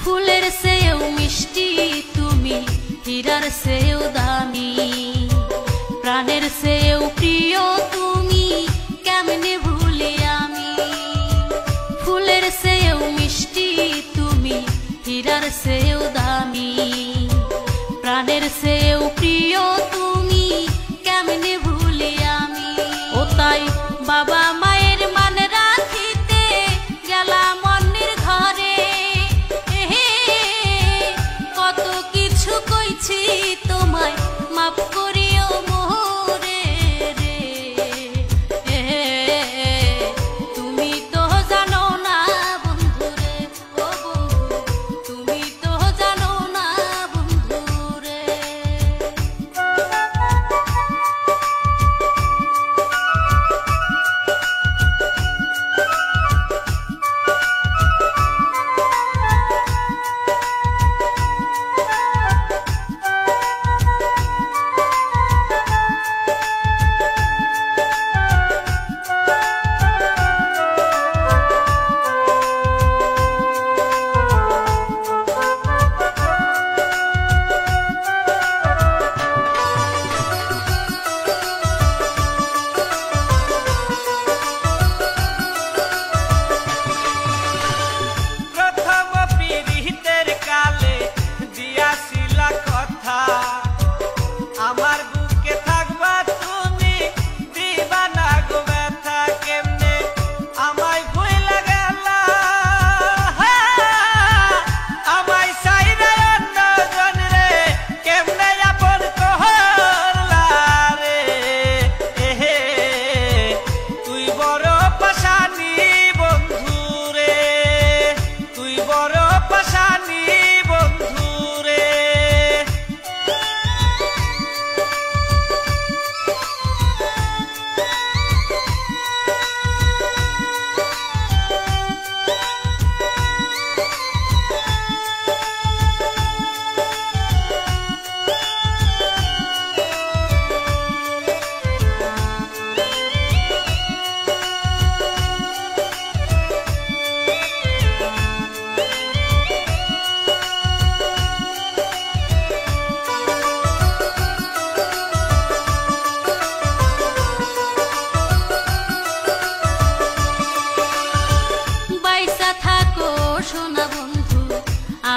ফুলের চেয়েও মিষ্টি তুমি, হীরার চেয়েও দামি, প্রাণের চেয়েও প্রিয় তুমি, কেমনে ভুলি আমি। ফুলের চেয়েও মিষ্টি তুমি, হীরার চেয়েও দামি, প্রাণের চেয়েও প্রিয় তুমি, কেমনে ভুলি আমি। ও তাই বাবা মায়ের মান রাখিতে গেলাম অন্যের ঘরে, কত কিছু কইছি তোমায় মাফ করিও মোরে রে। তুমি তো জানো না বন্ধু রে, ও বন্ধু তুমি তো জানো না বন্ধু রে।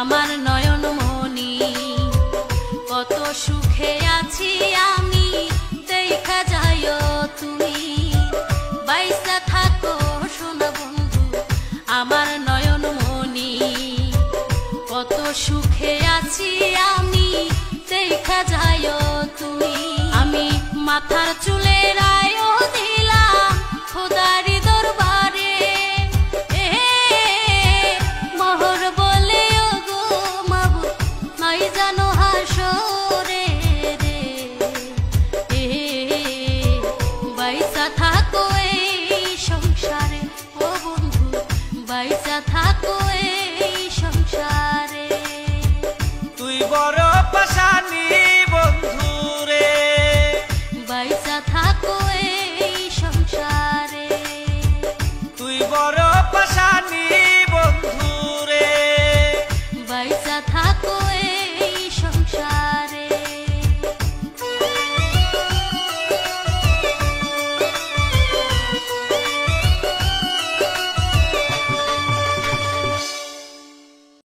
আমার নয়ন মনি কত সুখে আছি আমি, দেখা যাইও তুমি। বাইসা থাকো সোনা বন্ধু আমার নয়ন মনি কত সুখে আছি আমি, দেখা যাইও তুমি। আমি মাথার চুলের আয়